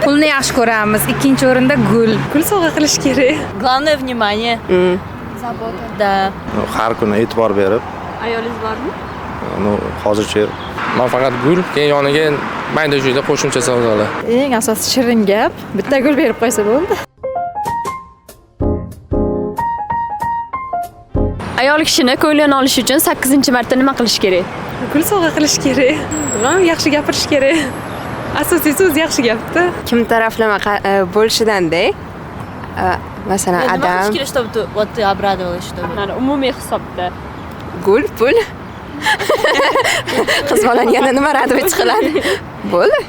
Pulni yaxshi ko'ramiz. Ikkinchi o'rinda gul. Gul sovg'a qilish kerak. Главное внимание. Zabota. Да. Har kuni e'tibor berib, Ayolingiz bormi? hozircha yo'q. Men faqat gul, keyin yoniga mayda-chuyda qo'shimcha savdolar. Eng asosiy shirin gap, bitta gul berib qo'ysa bo'ldi. Ayol kishini ko'nglini olish uchun 8-marta nima qilish kerak? Gul sovg'a qilish kerak. Bilan yaxshi gapirish kerak. Asosiysi o'zi yaxshi gapda. Kim taraflama bo'lishidan-da. Masalan, Nima adam, qilish kerak, чтобы вот ты обрадовалась, чтобы. Mana umumiy hisobda. gul, pul. Qiz bolani yana nima radovich qiladi? Bo'ldi.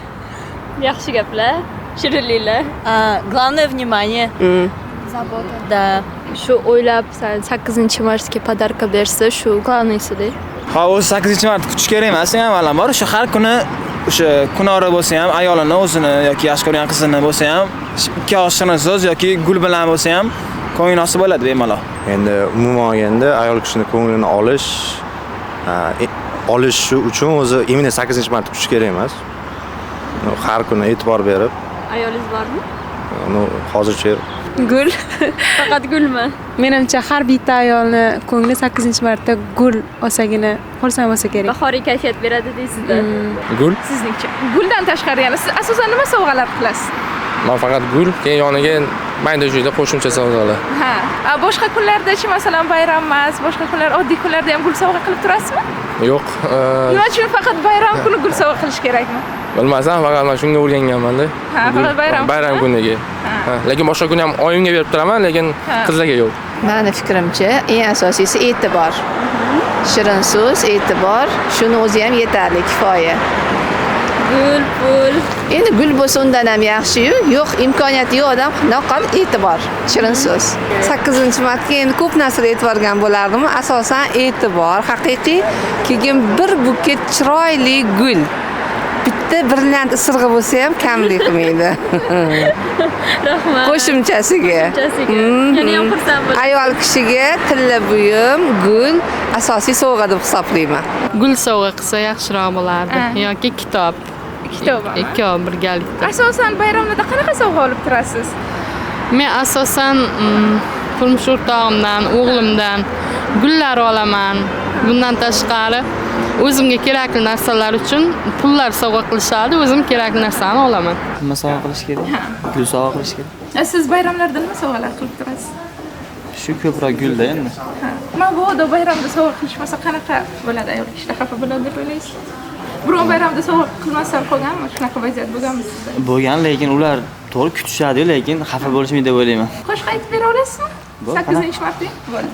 Yaxshi gaplar, shirinliklar. Главное внимание. Zabota. Да. Shu o'ylab 8-martga podarka bersa, shu glавныйsi-da. Ha, o'zi 8-mart kutish kerak emas, ham avvalambor o'sha har kuni o'sha kunora bo'lsa ham, ayolini o'zini yoki yaxshi ko'rgan qizini bo'lsa ham, ikki oshiqni so'z yoki gul bilan bo'lsa ham ko'nglosi bo'ladi bemalol. Endi umuman olganda ayol kishini ko'nglini olish uchun o'zi imенно 8-marta kutish kerak emas. Har kuni e'tibor berib, Ayolingiz bormi? hozircha yo'q. Gul. Faqat gulmi? Menimcha har bitta ayolni ko'ngli 8-marta gul olsagina, xursand bo'lsa kerak. Bahoriy kayfiyat beradi deysizda. Gul. Sizningcha. Guldan tashqari yana siz asosan nima sovg'alar qilasiz? Men faqat gul, keyin yoniga mayda-chuyda qo'shimcha savdolar. Ha. Boshqa kunlarda-chi, masalan, bayram emas, boshqa kunlar, oddiy kunlarda ham gul sovg'a qilib turasizmi? Yo'q, Nima uchun faqat bayram kuni gul sovg'a qilish kerakmi? bilmasam, faqat men shunga o'rganganman-da. Ha, faqat bayram kuniga. Ha, lekin boshqa kun ham oyimga berib turaman, lekin qizlarga yo'q. Meni fikrimcha, eng asosiysi e'tibor. Shirin so'z, e'tibor, shuni o'zi ham yetarli, kifoya. Gul, pul. Endi gul bo'lsa undan ham yaxshi-yu, yo'q, imkoniyati yo'q odam, naqal e'tibor, shirin so'z. 8-martga endi ko'p narsaga e'tibor bergan bo'lardim. Asosan e'tibor, haqiqiy, keyin bir buket chiroyli gul. Bitta brilliant isirg'i bo'lsa ham kamlik qilmaydi. Rahmat. Qo'shimchasiga. Yana ham xursand bo'laman. Ayol kishiga tilla buyum, gul asosiy sovg'a deb hisoblayman. Gul sovg'a qilsa yaxshiroq bo'lardi yoki kitob. Kitobmi? Ikkovi birgalikda. Asosan bayramlarda qanaqa sovg'a olib turasiz? Men asosan turmush o'rtog'imdan, o'g'limdan gullar olaman. Bundan tashqari o'zimga kerakli narsalar uchun pullar sovg'a qilishadi, o'zim kerakli narsani olaman. Nima sovg'a qilish kerak? Gul sovg'a qilish kerak. Siz bayramlarda nima sovg'alar qilib turasiz? Shu ko'proq gulda endi. Mabodo bayramda sovg'a qilishmasa qanaqa bo'ladi, ayol kishilar xafa bo'ladi deb o'ylaysiz? Biroq bayramda sovg'a qilmasdan qolganmi? Shunaqa vaziyat bo'lganmi sizda? Bo'lgan, lekin ular to'g'ri kutishadi, lekin xafa bo'lishmaydi deb o'ylayman. Qo'shiq aytib bera olasizmi? 8-marta bo'ldi.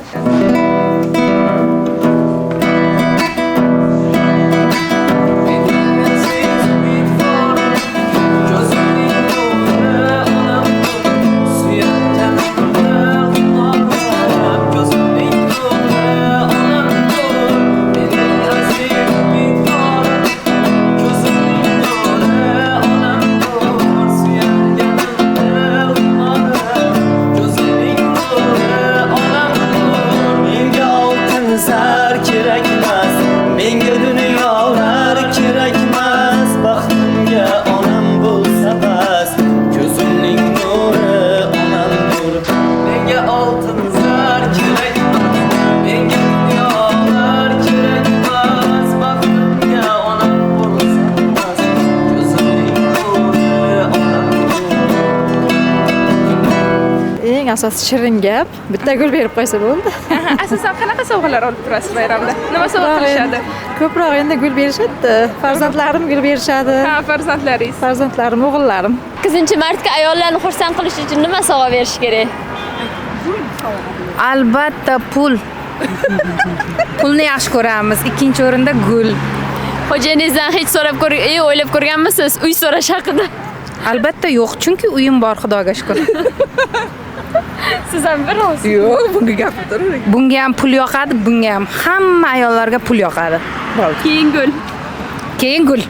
Asosiy shirin gap, bitta gul berib qo'ysa bo'ldi. Asosan qanaqa sovg'alar olib turasiz bayramda? Nima sovg'a qilishadi? Ko'proq endi gul berishadi. Farzandlarim gul berishadi. Ha, farzandlaringiz. Farzandlarim, o'g'illarim. 8-martga ayollarni xursand qilish uchun nima sovg'a berish kerak? Albatta pul. Pulni yaxshi ko'ramiz. Ikkinchi o'rinda gul. Xo'jayinizdan hech so'rab o'ylab ko'rganmisiz uy so'rash haqida? Albatta yo'q, chunki uyim bor, Xudoga shukr. Siz ham bir o'z. Yo'q, bunga gapirib Bunga ham pul yoqadi, bunga ham hamma ayollarga pul yoqadi. Keyin gul. Keyin gul.